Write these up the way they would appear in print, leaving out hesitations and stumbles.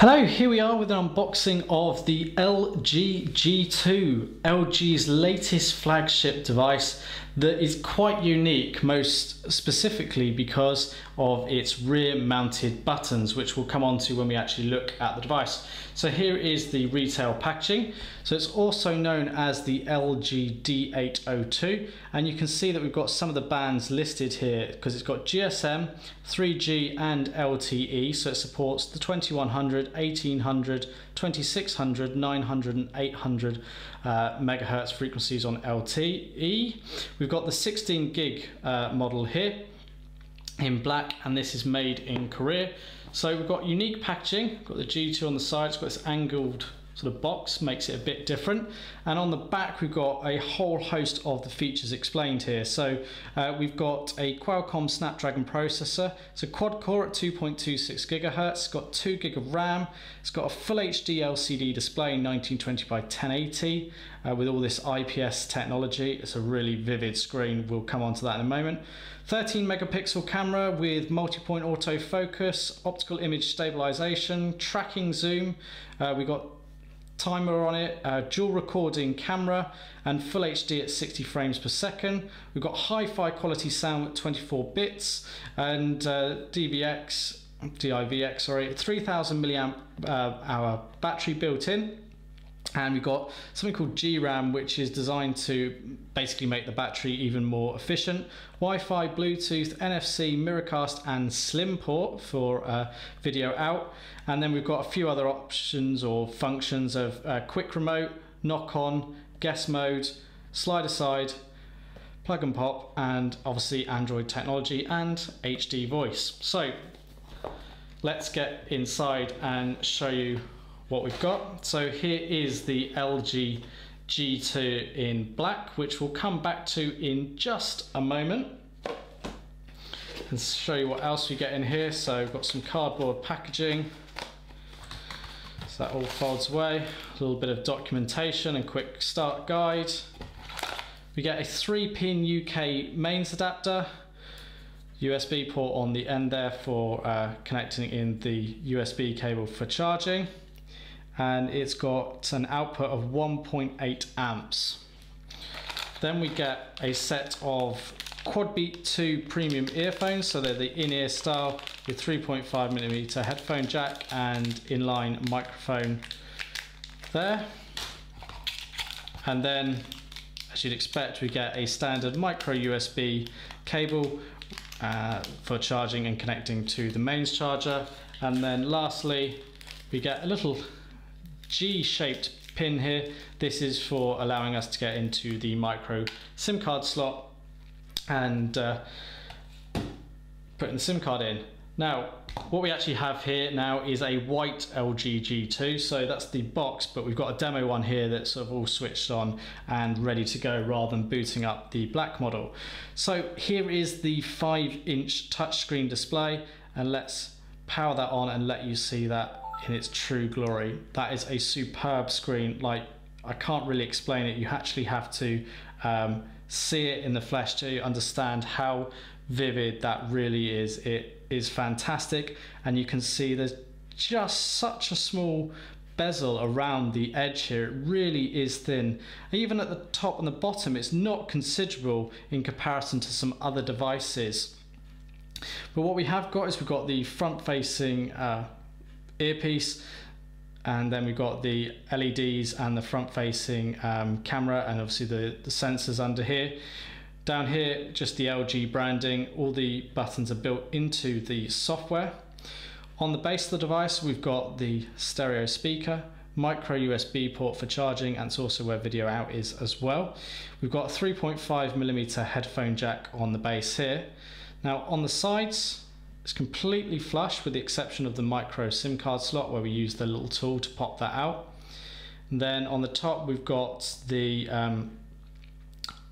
Hello, here we are with an unboxing of the LG G2, LG's latest flagship device that is quite unique, most specifically because of its rear mounted buttons, which we'll come on to when we actually look at the device. So here is the retail packaging. So it's also known as the LG D802, and you can see that we've got some of the bands listed here because it's got GSM, 3G and LTE, so it supports the 2100, 1800, 2600, 900 and 800 megahertz frequencies on LTE. We've got the 16 gig model here in black, and this is made in Korea. So we've got unique packaging, got the G2 on the side, it's got this angled sort of box, makes it a bit different, and on the back we've got a whole host of the features explained here. So we've got a Qualcomm Snapdragon processor, it's a quad core at 2.26 gigahertz, it's got 2 gig of RAM, it's got a full HD LCD display 1920 by 1080 with all this IPS technology. It's a really vivid screen, we'll come on to that in a moment. 13 megapixel camera with multi-point autofocus, optical image stabilization, tracking zoom, we've got timer on it, dual recording camera, and full HD at 60 frames per second. We've got hi-fi quality sound at 24 bits and DivX, 3000 milliamp hour battery built in. And we've got something called GRAM, which is designed to basically make the battery even more efficient. Wi-Fi, Bluetooth, NFC, Miracast and Slim port for video out. And then we've got a few other options or functions of quick remote, knock on, guest mode, slide aside, plug and pop, and obviously Android technology and HD voice. So let's get inside and show you what we've got. So here is the LG G2 in black, which we'll come back to in just a moment and show you what else we get in here. So we've got some cardboard packaging, so that all folds away, a little bit of documentation and quick start guide. We get a 3-pin UK mains adapter, USB port on the end there for connecting in the USB cable for charging, and it's got an output of 1.8 amps. Then we get a set of Quadbeat 2 premium earphones, so they're the in-ear style with 3.5mm headphone jack and inline microphone there. And then, as you'd expect, we get a standard micro USB cable for charging and connecting to the mains charger. And then lastly, we get a little G-shaped pin here. This is for allowing us to get into the micro SIM card slot and putting the SIM card in. Now, what we actually have here now is a white LG G2, so that's the box, but we've got a demo one here that's sort of all switched on and ready to go rather than booting up the black model. So here is the 5-inch touchscreen display, and let's power that on and let you see that in its true glory. That is a superb screen. Like, I can't really explain it. You actually have to see it in the flesh to understand how vivid that really is. It is fantastic, and you can see there's just such a small bezel around the edge here. It really is thin. Even at the top and the bottom, it's not considerable in comparison to some other devices. But what we have got is we've got the front-facing earpiece, and then we've got the LEDs and the front-facing camera, and obviously the sensors under here. Down here, just the LG branding. All the buttons are built into the software. On the base of the device, we've got the stereo speaker, micro USB port for charging, and it's also where video out is as well. We've got a 3.5mm headphone jack on the base here. Now on the sides, it's completely flush with the exception of the micro SIM card slot where we use the little tool to pop that out. And then on the top we've got the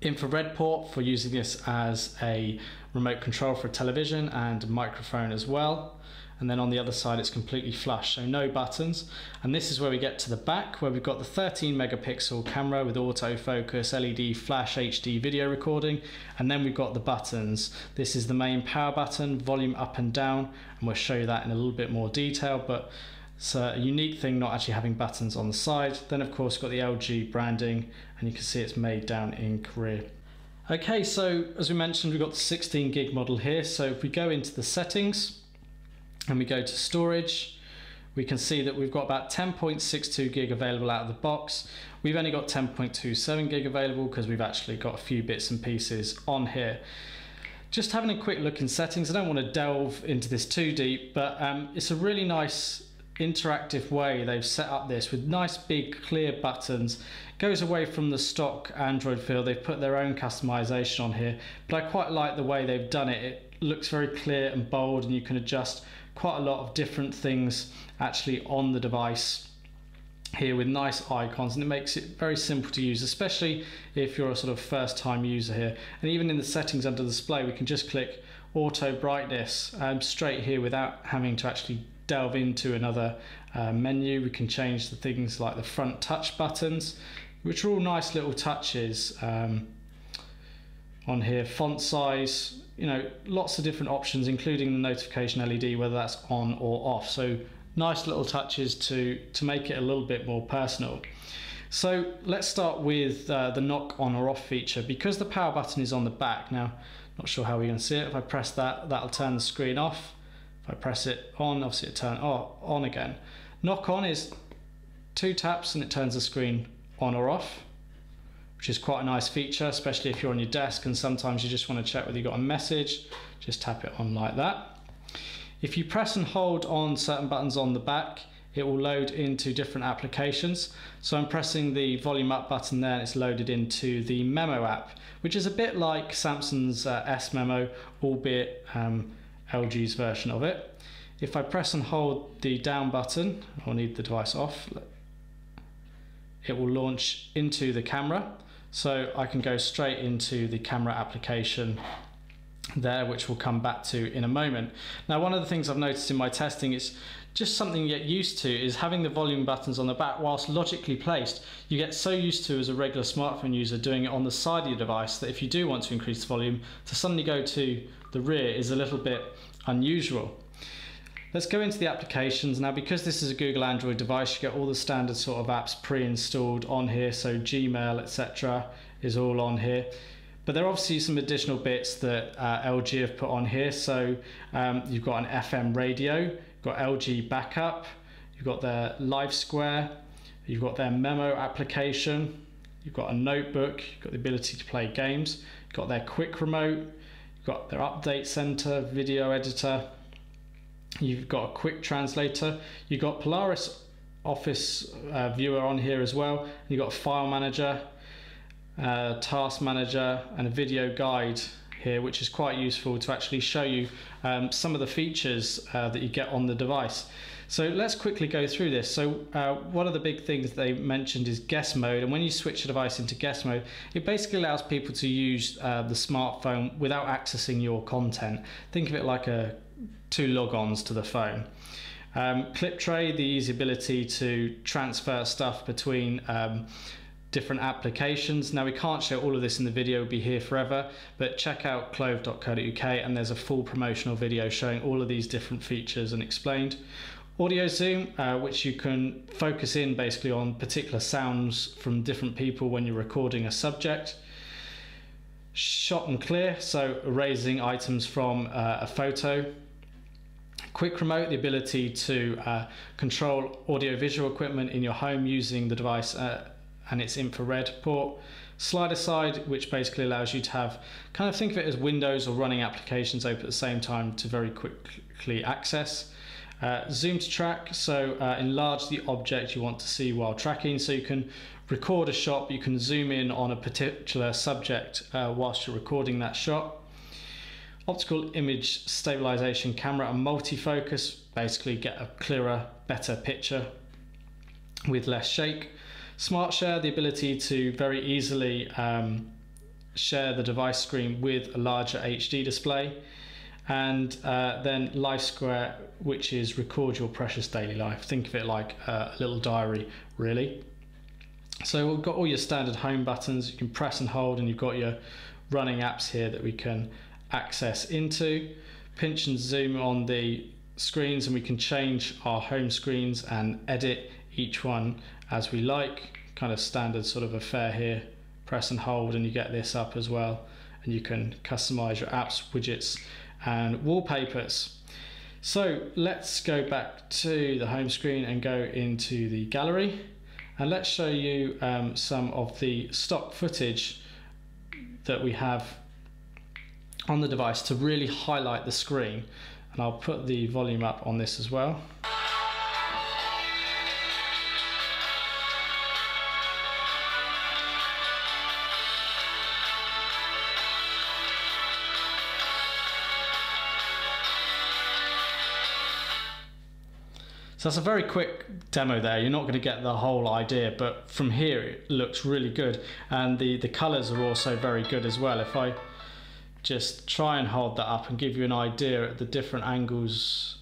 infrared port for using this as a remote control for a television and a microphone as well. And then on the other side it's completely flush, so no buttons. And this is where we get to the back, where we've got the 13 megapixel camera with autofocus, LED flash HD video recording, and then we've got the buttons. This is the main power button, volume up and down, and we'll show you that in a little bit more detail, but It's a unique thing not actually having buttons on the side. Then of course got the LG branding, and you can see it's made down in Korea. Okay, so as we mentioned, we've got the 16 gig model here. So if we go into the settings and we go to storage, we can see that we've got about 10.62 gig available out of the box. We've only got 10.27 gig available because we've actually got a few bits and pieces on here. Just having a quick look in settings, I don't want to delve into this too deep, but it's a really nice interactive way they've set up this with nice big clear buttons. It goes away from the stock Android feel. They've put their own customization on here, but I quite like the way they've done it. It looks very clear and bold, and you can adjust quite a lot of different things actually on the device here with nice icons, and it makes it very simple to use, especially if you're a sort of first time user here. And even in the settings under display, we can just click auto brightness straight here without having to actually delve into another menu. We can change the things like the front touch buttons, which are all nice little touches on here. Font size, you know, lots of different options, including the notification LED, whether that's on or off. So nice little touches to make it a little bit more personal. So let's start with the knock on or off feature. Because the power button is on the back, now not sure how we're going to see it. If I press that, that'll turn the screen off. If I press it on, obviously it turns on again. Knock on is 2 taps and it turns the screen on or off, which is quite a nice feature, especially if you're on your desk and sometimes you just want to check whether you got a message. Just tap it on like that. If you press and hold on certain buttons on the back, it will load into different applications. So I'm pressing the volume up button there and it's loaded into the Memo app, which is a bit like Samsung's S Memo, albeit LG's version of it. If I press and hold the down button, I'll need the device off, it will launch into the camera. So I can go straight into the camera application there, which we'll come back to in a moment. Now, one of the things I've noticed in my testing is just something you get used to is having the volume buttons on the back. Whilst logically placed, you get so used to as a regular smartphone user doing it on the side of your device that if you do want to increase the volume, to suddenly go to the rear is a little bit unusual. Let's go into the applications. Now, because this is a Google Android device, you get all the standard sort of apps pre-installed on here. So Gmail, etc. is all on here. But there are obviously some additional bits that LG have put on here. So you've got an FM radio, you've got LG Backup, you've got their LiveSquare, you've got their Memo application, you've got a notebook, you've got the ability to play games, you've got their Quick Remote, you've got their Update Center, video editor, you've got a quick translator, you've got Polaris Office Viewer on here as well, you've got a file manager, task manager, and a video guide here, which is quite useful to actually show you some of the features that you get on the device. So let's quickly go through this. So one of the big things they mentioned is guest mode, and when you switch a device into guest mode, it basically allows people to use the smartphone without accessing your content. Think of it like two logons to the phone. Clip tray, the easy ability to transfer stuff between different applications. Now, we can't show all of this in the video, it'll be here forever, but check out clove.co.uk and there's a full promotional video showing all of these different features and explained. Audio zoom, which you can focus in basically on particular sounds from different people when you're recording a subject. Shot and clear, so erasing items from a photo. Quick remote, the ability to control audio-visual equipment in your home using the device and its infrared port. Slide aside, which basically allows you to have, kind of think of it as windows or running applications open at the same time to very quickly access. Zoom to track, so enlarge the object you want to see while tracking, so you can record a shot, but you can zoom in on a particular subject whilst you're recording that shot. Optical image stabilization camera and multi-focus, basically get a clearer, better picture with less shake. Smart Share, the ability to very easily share the device screen with a larger HD display. And then LiveSquare, which is record your precious daily life. Think of it like a little diary, really. So we've got all your standard home buttons. You can press and hold, and you've got your running apps here that we can access into. Pinch and zoom on the screens, and we can change our home screens and edit each one as we like. Kind of standard sort of affair here. Press and hold and you get this up as well, and you can customize your apps, widgets and wallpapers. So let's go back to the home screen and go into the gallery, and let's show you some of the stock footage that we have on the device to really highlight the screen. And I'll put the volume up on this as well. So that's a very quick demo there. You're not going to get the whole idea, but from here it looks really good, and the colors are also very good as well. If I just try and hold that up and give you an idea at the different angles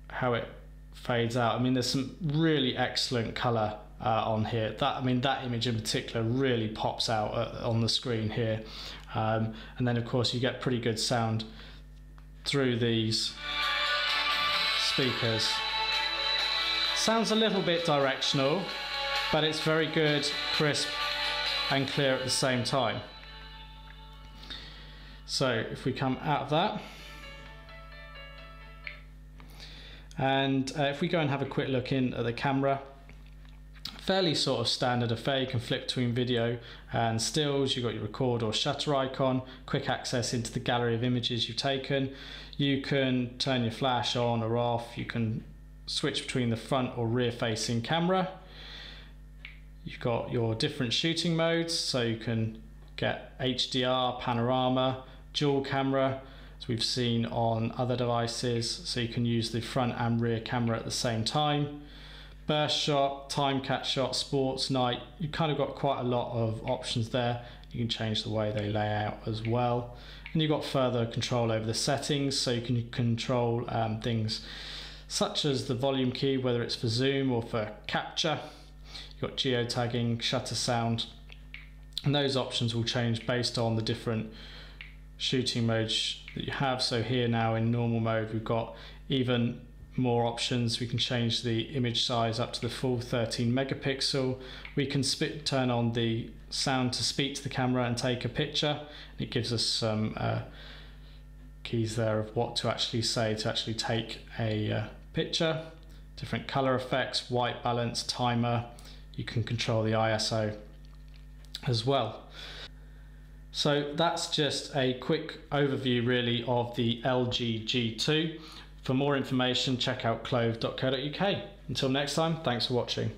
how it fades out. I mean, there's some really excellent color on here. That image in particular really pops out on the screen here, and then of course you get pretty good sound through these speakers. Sounds a little bit directional, but it's very good, crisp and clear at the same time. So if we come out of that, and if we go and have a quick look in at the camera, fairly sort of standard affair. You can flip between video and stills. You've got your record or shutter icon, quick access into the gallery of images you've taken. You can turn your flash on or off. You can switch between the front or rear facing camera. You've got your different shooting modes, so you can get HDR, panorama, dual camera, as we've seen on other devices, so you can use the front and rear camera at the same time. Burst shot, time cat shot, sports, night. You've kind of got quite a lot of options there. You can change the way they lay out as well, and you've got further control over the settings, so you can control things such as the volume key, whether it's for zoom or for capture. You've got geotagging, shutter sound, and those options will change based on the different shooting modes that you have. So here now in normal mode we've got even more options. We can change the image size up to the full 13 megapixel. We can turn on the sound to speak to the camera and take a picture. It gives us some keys there of what to actually say to actually take a picture. Different color effects, white balance, timer. You can control the ISO as well. So that's just a quick overview really of the LG G2. For more information, check out clove.co.uk. Until next time, thanks for watching.